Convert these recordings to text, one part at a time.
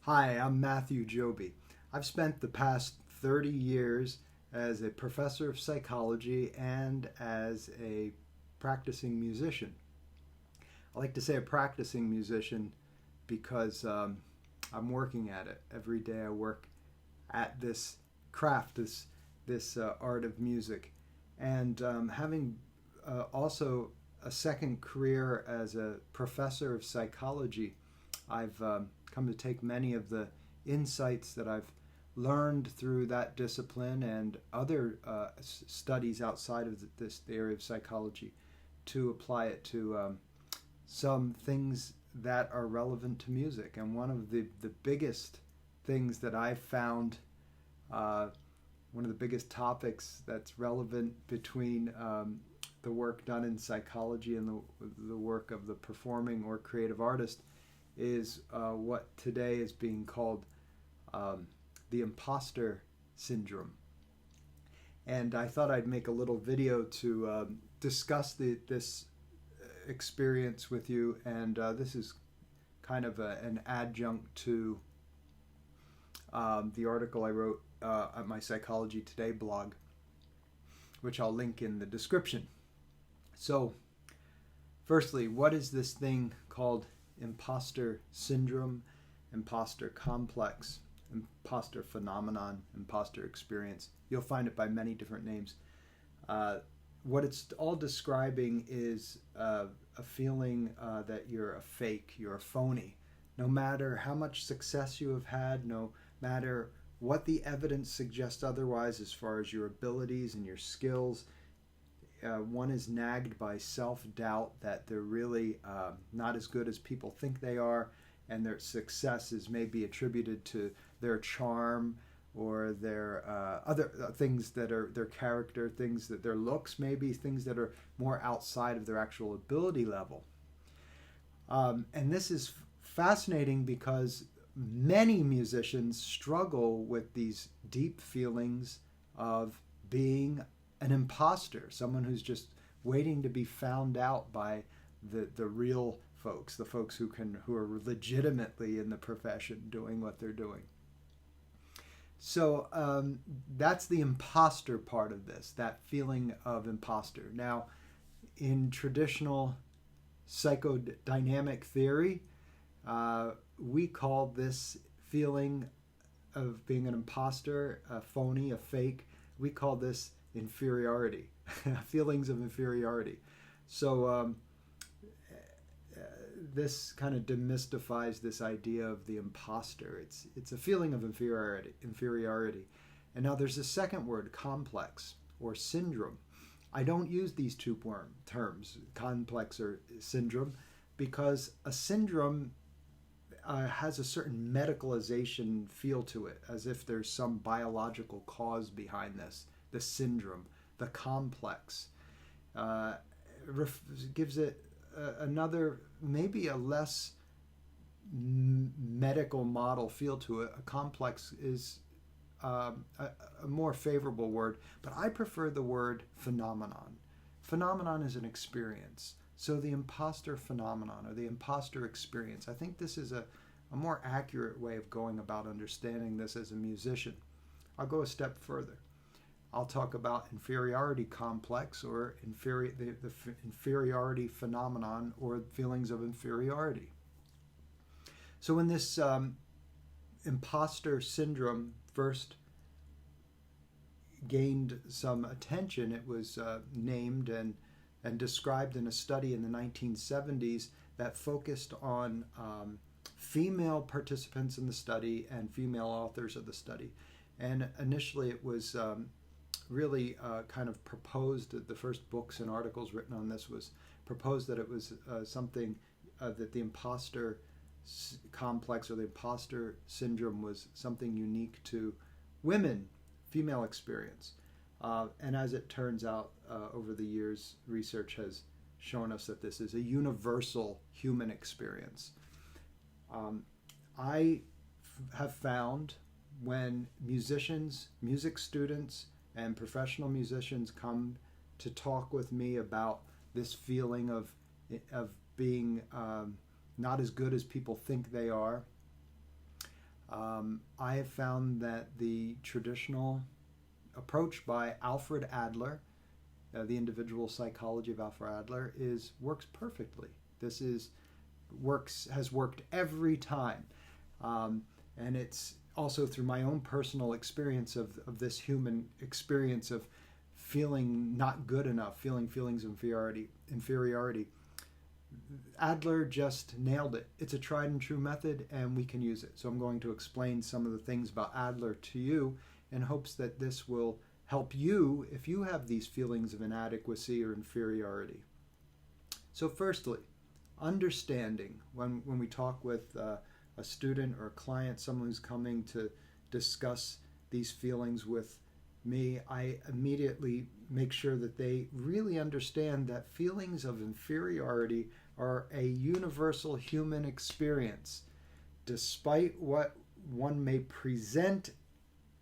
Hi, I'm Matthew Giobbi. I've spent the past 30 years as a professor of psychology and as a practicing musician. I like to say a practicing musician because I'm working at it. Every day I work at this craft, this art of music. And having also a second career as a professor of psychology, I've come to take many of the insights that I've learned through that discipline and other studies outside of this area of psychology to apply it to some things that are relevant to music. And one of the biggest things that I've found, one of the biggest topics that's relevant between the work done in psychology and the work of the performing or creative artist is what today is being called the Impostor Syndrome. And I thought I'd make a little video to discuss this experience with you, and this is kind of an adjunct to the article I wrote on my Psychology Today blog, which I'll link in the description. So, firstly, what is this thing called imposter syndrome, imposter complex, imposter phenomenon, imposter experience? You'll find it by many different names. What it's all describing is a feeling that you're a fake, you're a phony. No matter how much success you have had, no matter what the evidence suggests otherwise as far as your abilities and your skills, one is nagged by self-doubt that they're really not as good as people think they are, and their success is maybe attributed to their charm or their other things that are their character, things that their looks, maybe things that are more outside of their actual ability level. And this is fascinating because many musicians struggle with these deep feelings of being an imposter, someone who's just waiting to be found out by the real folks, the folks who are legitimately in the profession doing what they're doing. So that's the imposter part of this, that feeling of imposter. Now, in traditional psychodynamic theory, we call this feeling of being an imposter, a phony, a fake, we call this inferiority, feelings of inferiority. So this kind of demystifies this idea of the imposter. It's a feeling of inferiority. And now there's a second word, complex or syndrome. I don't use these two terms, complex or syndrome, because a syndrome has a certain medicalization feel to it, as if there's some biological cause behind this. The syndrome, the complex, gives it another, maybe a less medical model feel to it. A complex is a more favorable word, but I prefer the word phenomenon. Phenomenon is an experience. So the imposter phenomenon or the imposter experience, I think this is a more accurate way of going about understanding this as a musician. I'll go a step further. I'll talk about inferiority complex or the inferiority phenomenon or feelings of inferiority. So when this imposter syndrome first gained some attention, it was named and described in a study in the 1970s that focused on female participants in the study and female authors of the study. And initially it was really kind of proposed, the first books and articles written on this was proposed that it was something that the imposter complex or the imposter syndrome was something unique to women, female experience. And as it turns out, over the years, research has shown us that this is a universal human experience. I have found when musicians, music students, and professional musicians come to talk with me about this feeling of being not as good as people think they are, I have found that the traditional approach by Alfred Adler, the individual psychology of Alfred Adler, works perfectly. This has worked every time, and it's also through my own personal experience of this human experience of feeling not good enough, feeling feelings of inferiority. Adler just nailed it. It's a tried and true method, and we can use it. So I'm going to explain some of the things about Adler to you in hopes that this will help you if you have these feelings of inadequacy or inferiority. So firstly, understanding. When we talk with a student or a client, someone who's coming to discuss these feelings with me, I immediately make sure that they really understand that feelings of inferiority are a universal human experience. Despite what one may present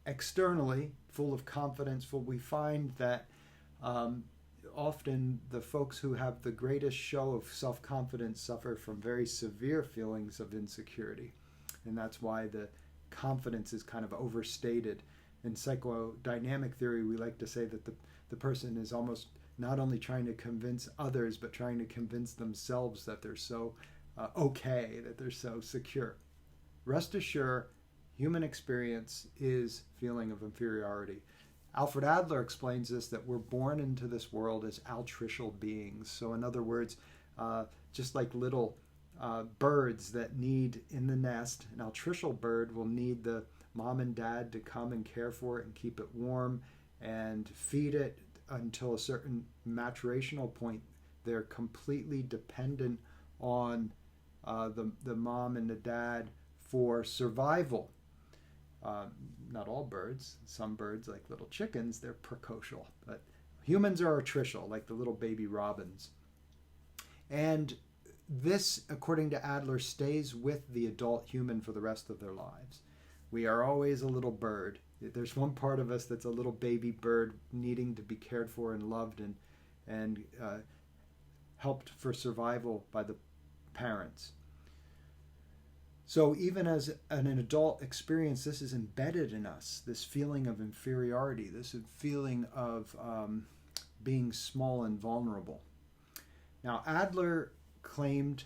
externally, full of confidence, we find that often the folks who have the greatest show of self-confidence suffer from very severe feelings of insecurity. And that's why the confidence is kind of overstated. In psychodynamic theory, we like to say that the person is almost not only trying to convince others, but trying to convince themselves that they're so okay, that they're so secure. Rest assured, human experience is feeling of inferiority. Alfred Adler explains this, that we're born into this world as altricial beings. So in other words, just like little birds that need in the nest, an altricial bird will need the mom and dad to come and care for it and keep it warm and feed it until a certain maturational point. They're completely dependent on the mom and the dad for survival. Not all birds. Some birds, like little chickens, they're precocial. But humans are attricial, like the little baby robins. And this, according to Adler, stays with the adult human for the rest of their lives. We are always a little bird. There's one part of us that's a little baby bird needing to be cared for and loved and helped for survival by the parents. So even as an adult experience, this is embedded in us, this feeling of inferiority, this feeling of being small and vulnerable. Now, Adler claimed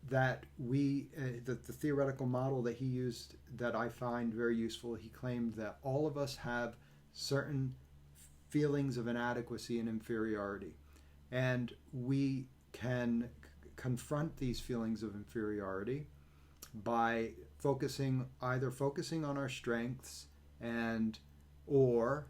that the theoretical model that he used that I find very useful, he claimed that all of us have certain feelings of inadequacy and inferiority. And we can confront these feelings of inferiority by either focusing on our strengths or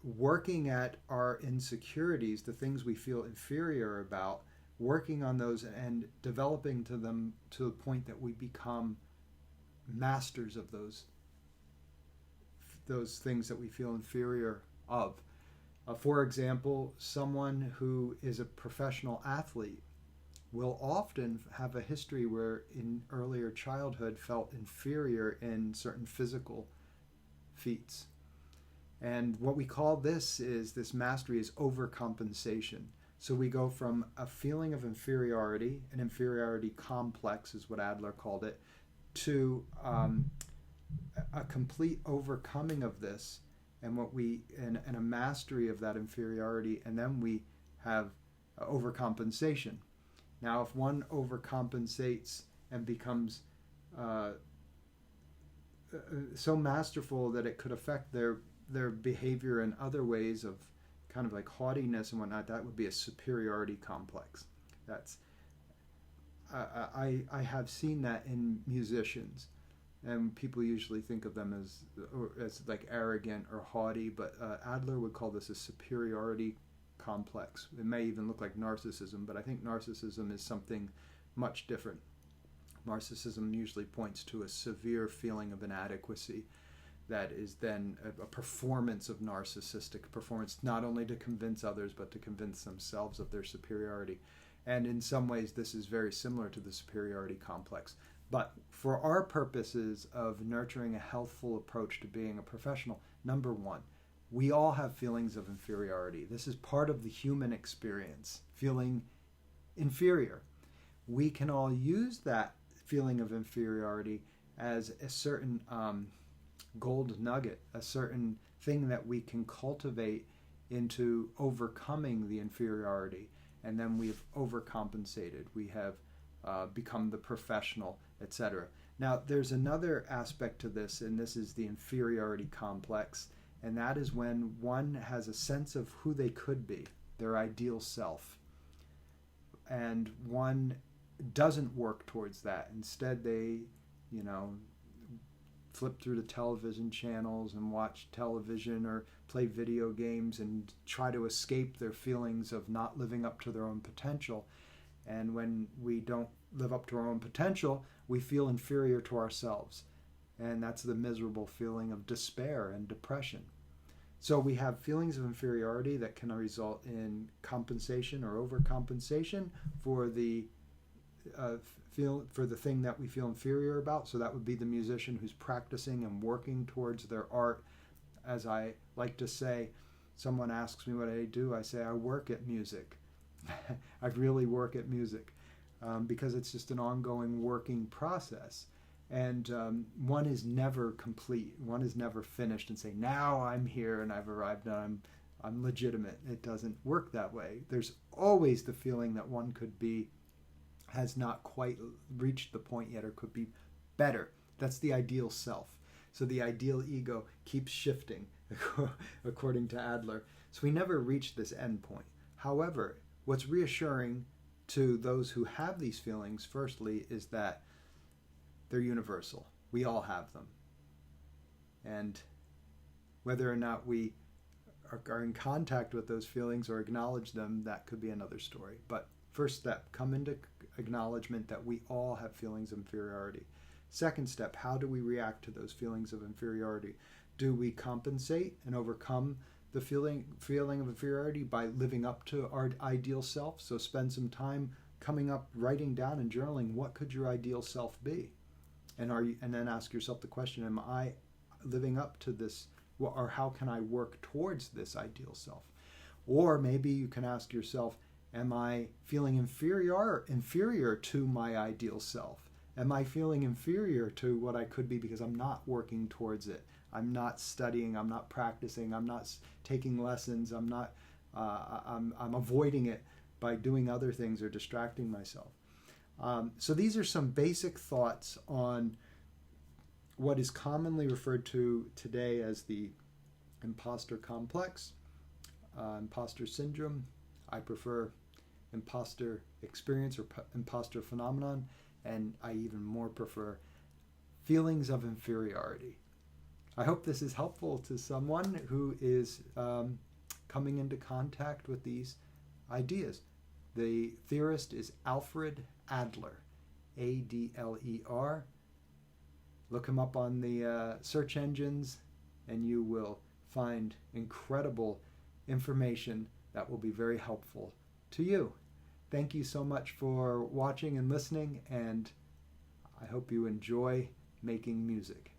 working at our insecurities, the things we feel inferior about, working on those and developing them to the point that we become masters of those things that we feel inferior of. For example, someone who is a professional athlete will often have a history where in earlier childhood felt inferior in certain physical feats. And what we call this mastery is overcompensation. So we go from a feeling of inferiority, an inferiority complex is what Adler called it, to a complete overcoming of this and a mastery of that inferiority, and then we have overcompensation. Now, if one overcompensates and becomes so masterful that it could affect their behavior in other ways of kind of like haughtiness and whatnot, that would be a superiority complex. I have seen that in musicians, and people usually think of them as like arrogant or haughty, but Adler would call this a superiority complex. It may even look like narcissism, but I think narcissism is something much different. Narcissism usually points to a severe feeling of inadequacy that is then a performance of narcissistic performance, not only to convince others, but to convince themselves of their superiority. And in some ways, this is very similar to the superiority complex. But for our purposes of nurturing a healthful approach to being a professional, number one, we all have feelings of inferiority. This is part of the human experience, feeling inferior. We can all use that feeling of inferiority as a certain gold nugget, a certain thing that we can cultivate into overcoming the inferiority. And then we've overcompensated. We have become the professional, etc. Now, there's another aspect to this, and this is the inferiority complex. And that is when one has a sense of who they could be, their ideal self. And one doesn't work towards that. Instead, they, flip through the television channels and watch television or play video games and try to escape their feelings of not living up to their own potential. And when we don't live up to our own potential, we feel inferior to ourselves. And that's the miserable feeling of despair and depression. So we have feelings of inferiority that can result in compensation or overcompensation for the thing that we feel inferior about. So that would be the musician who's practicing and working towards their art. As I like to say, someone asks me what I do, I say I work at music. I really work at music because it's just an ongoing working process. And one is never complete. One is never finished and say, now I'm here and I've arrived and I'm legitimate. It doesn't work that way. There's always the feeling that one could be, has not quite reached the point yet or could be better. That's the ideal self. So the ideal ego keeps shifting, according to Adler. So we never reach this end point. However, what's reassuring to those who have these feelings, firstly, is that they're universal. We all have them. And whether or not we are in contact with those feelings or acknowledge them, that could be another story. But first step, come into acknowledgement that we all have feelings of inferiority. Second step, how do we react to those feelings of inferiority? Do we compensate and overcome the feeling of inferiority by living up to our ideal self? So spend some time coming up, writing down and journaling, what could your ideal self be? And then ask yourself the question, am I living up to this, or how can I work towards this ideal self? Or maybe you can ask yourself, am I feeling inferior to my ideal self? Am I feeling inferior to what I could be because I'm not working towards it? I'm not studying, I'm not practicing, I'm not taking lessons, I'm avoiding it by doing other things or distracting myself. So these are some basic thoughts on what is commonly referred to today as the imposter complex, imposter syndrome. I prefer imposter experience or imposter phenomenon, and I even more prefer feelings of inferiority. I hope this is helpful to someone who is coming into contact with these ideas. The theorist is Alfred Adler, Adler. Look him up on the search engines and you will find incredible information that will be very helpful to you. Thank you so much for watching and listening, and I hope you enjoy making music.